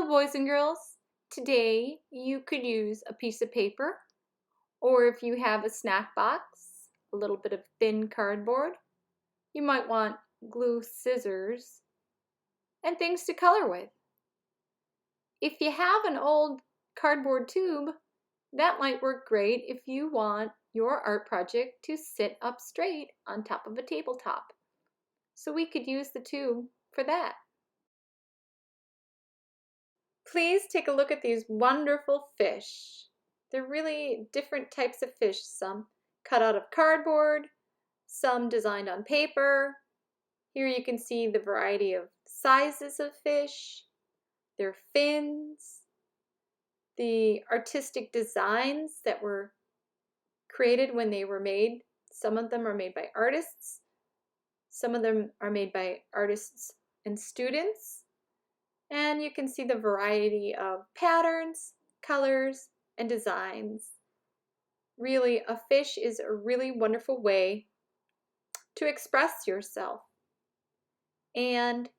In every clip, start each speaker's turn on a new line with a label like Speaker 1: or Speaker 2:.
Speaker 1: Hello, boys and girls. Today you could use a piece of paper, or if you have a snack box, a little bit of thin cardboard. You might want glue, scissors, and things to color with. If you have an old cardboard tube, that might work great if you want your art project to sit up straight on top of a tabletop. So we could use the tube for that. Please take a look at these wonderful fish. They're really different types of fish, some cut out of cardboard, some designed on paper. Here you can see the variety of sizes of fish, their fins, the artistic designs that were created when they were made. Some of them are made by artists, some of them are made by artists and students. And you can see the variety of patterns, colors, and designs. Really, a fish is a really wonderful way to express yourself. And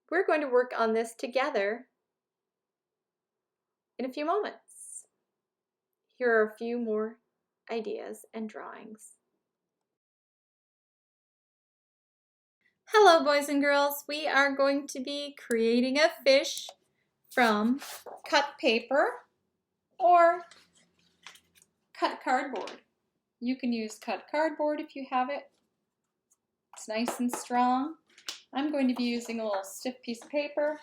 Speaker 1: we're going to work on this together in a few moments. Here are a few more ideas and drawings. Hello, boys and girls. We are going to be creating a fish from cut paper or cut cardboard. You can use cut cardboard if you have it. It's nice and strong. I'm going to be using a little stiff piece of paper.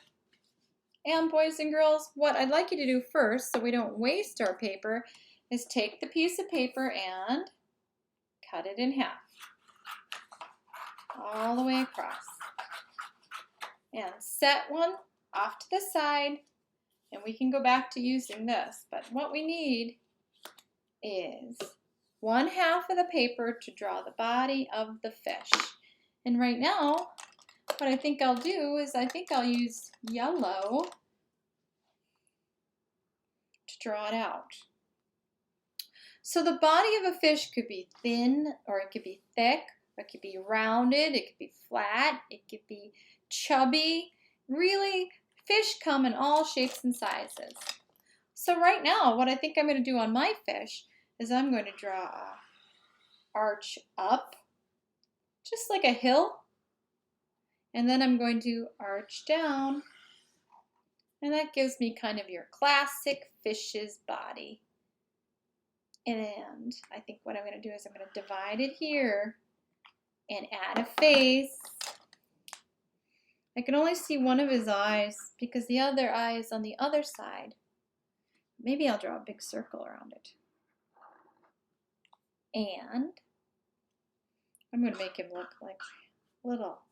Speaker 1: And boys and girls, what I'd like you to do first, so we don't waste our paper, is take the piece of paper and cut it in half. All the way across. And set one off to the side, and we can go back to using this. But what we need is 1/2 of the paper to draw the body of the fish. And right now, what I think I'll do is I'll use yellow to draw it out. So the body of a fish could be thin, or it could be thick, or it could be rounded, it could be flat, it could be chubby. Really, fish come in all shapes and sizes. So right now, what I think I'm going to do on my fish is I'm going to draw a arch up, just like a hill, and then I'm going to arch down, and that gives me kind of your classic fish's body. And I think what I'm going to do is I'm going to divide it here and add a face. I can only see one of his eyes because the other eye is on the other side. Maybe I'll draw a big circle around it. And I'm going to make him look like little.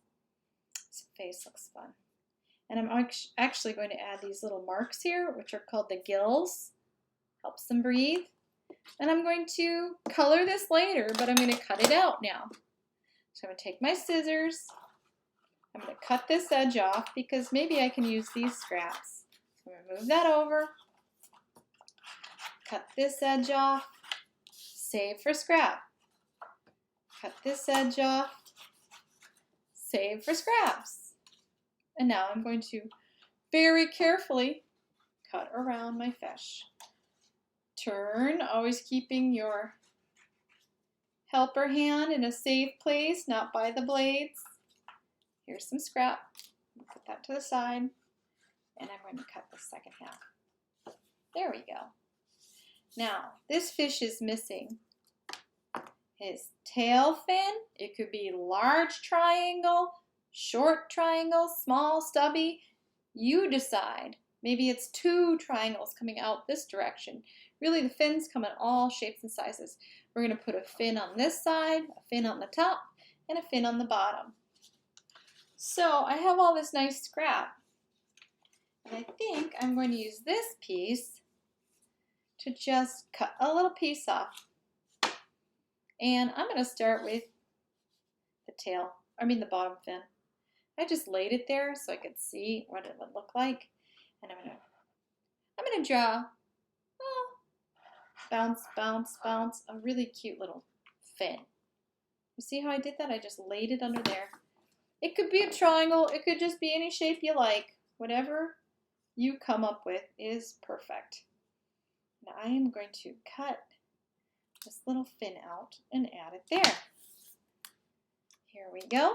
Speaker 1: His face looks fun. And I'm actually going to add these little marks here, which are called the gills. Helps them breathe. And I'm going to color this later, but I'm going to cut it out now. So I'm going to take my scissors. I'm going to cut this edge off because maybe I can use these scraps. So I'm going to move that over. Cut this edge off. Save for scrap. Cut this edge off. Save for scraps. And now I'm going to very carefully cut around my fish. Turn, always keeping your helper hand in a safe place, not by the blades. Here's some scrap. Put that to the side. And I'm going to cut the second half. There we go. Now, this fish is missing his tail fin. It could be large triangle, short triangle, small, stubby. You decide. Maybe it's 2 triangles coming out this direction. Really, the fins come in all shapes and sizes. We're going to put a fin on this side, a fin on the top, and a fin on the bottom. So I have all this nice scrap. And I think I'm going to use this piece to just cut a little piece off. And I'm going to start with the bottom fin. I just laid it there so I could see what it would look like. And I'm going to draw, bounce, bounce, bounce, a really cute little fin. You see how I did that? I just laid it under there. It could be a triangle. It could just be any shape you like. Whatever you come up with is perfect. Now I am going to cut this little fin out and add it there. Here we go.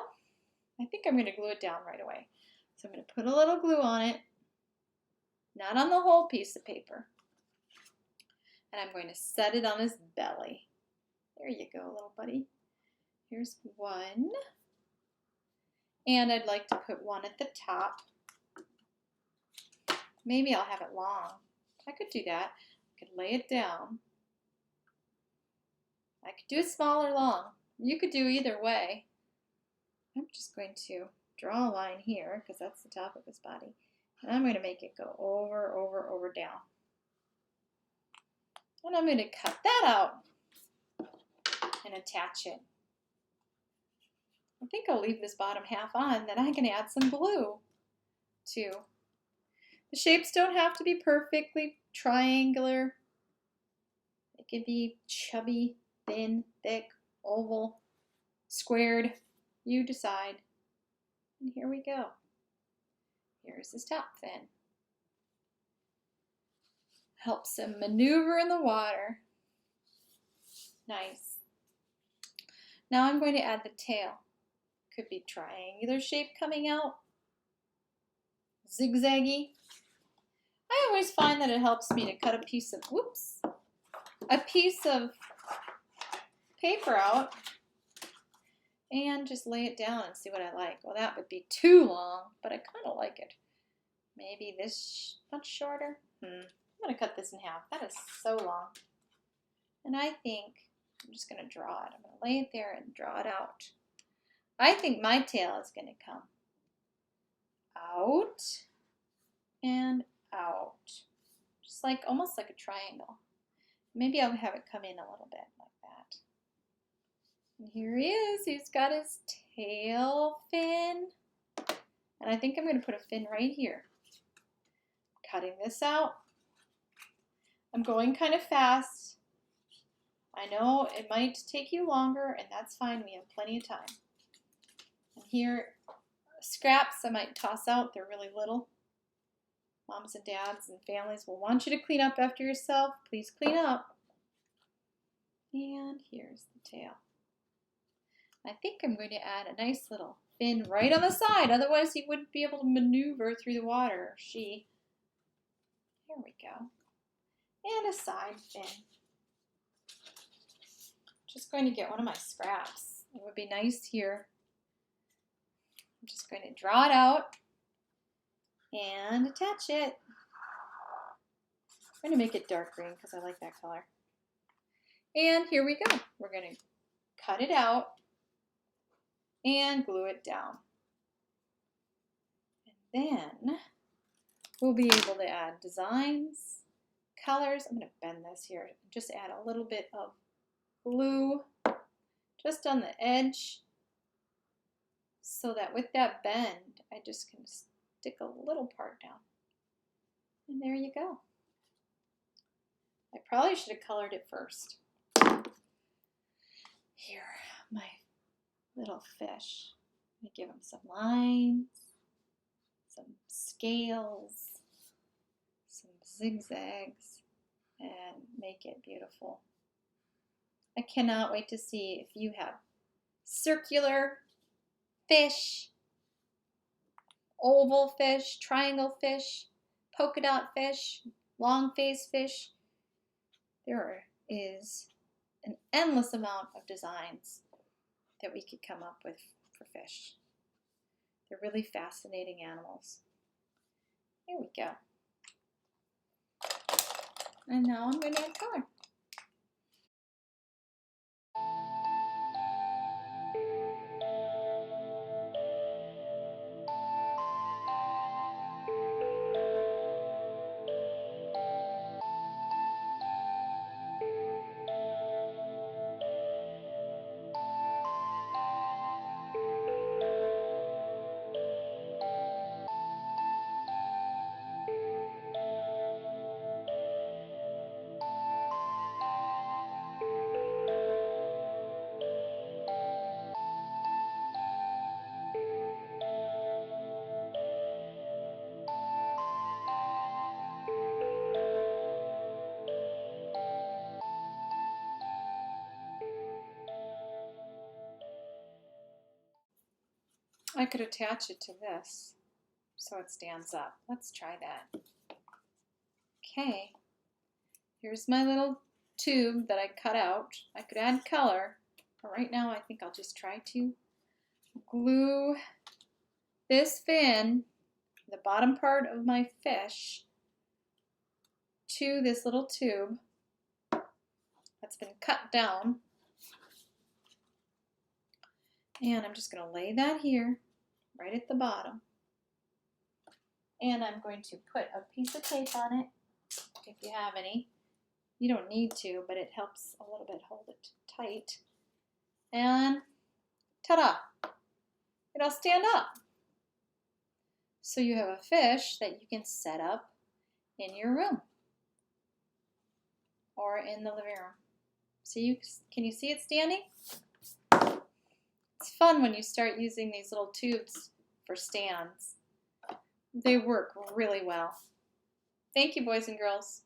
Speaker 1: I think I'm going to glue it down right away. So I'm going to put a little glue on it, not on the whole piece of paper. And I'm going to set it on his belly. There you go, little buddy. Here's one. And I'd like to put one at the top. Maybe I'll have it long. I could do that. I could lay it down. I could do it small or long. You could do either way. I'm just going to draw a line here because that's the top of his body. And I'm going to make it go over, over, over, down. And I'm going to cut that out and attach it. I think I'll leave this bottom half on, then I can add some glue too. The shapes don't have to be perfectly triangular. It could be chubby, thin, thick, oval, squared. You decide. And here we go. Here's his top fin. Helps him maneuver in the water. Nice. Now I'm going to add the tail. Could be triangular shape coming out. Zigzaggy. I always find that it helps me to cut a piece of, a piece of paper out and just lay it down and see what I like. Well, that would be too long, but I kind of like it. Maybe this much shorter. I'm going to cut this in half. That is so long. And I think I'm just going to draw it. I'm going to lay it there and draw it out. I think my tail is going to come out and out. Just like, almost like a triangle. Maybe I'll have it come in a little bit like that. And here he is. He's got his tail fin. And I think I'm going to put a fin right here. Cutting this out. I'm going kind of fast. I know it might take you longer, and that's fine. We have plenty of time. And here, scraps I might toss out. They're really little. Moms and dads and families will want you to clean up after yourself. Please clean up. And here's the tail. I think I'm going to add a nice little fin right on the side. Otherwise, he wouldn't be able to maneuver through the water. Or she. There we go. And a side fin. Just going to get one of my scraps. It would be nice here. I'm just going to draw it out and attach it. I'm going to make it dark green because I like that color. And here we go. We're going to cut it out and glue it down. And then we'll be able to add designs, colors. I'm going to bend this here. Just add a little bit of glue just on the edge so that with that bend, I just can stick a little part down. And there you go. I probably should have colored it first. Here, my little fish. I give him some lines, some scales, some zigzags, and make it beautiful. I cannot wait to see if you have circular fish, oval fish, triangle fish, polka dot fish, long face fish. There is an endless amount of designs that we could come up with for fish. They're really fascinating animals. Here we go. And now I'm going to add color. I could attach it to this so it stands up. Let's try that. Okay, here's my little tube that I cut out. I could add color, but right now I think I'll just try to glue this fin, the bottom part of my fish, to this little tube that's been cut down. And I'm just going to lay that here, right at the bottom. And I'm going to put a piece of tape on it, if you have any. You don't need to, but it helps a little bit hold it tight. And ta-da! It'll stand up. So you have a fish that you can set up in your room or in the living room. Can you see it standing? It's fun when you start using these little tubes for stands. They work really well. Thank you, boys and girls.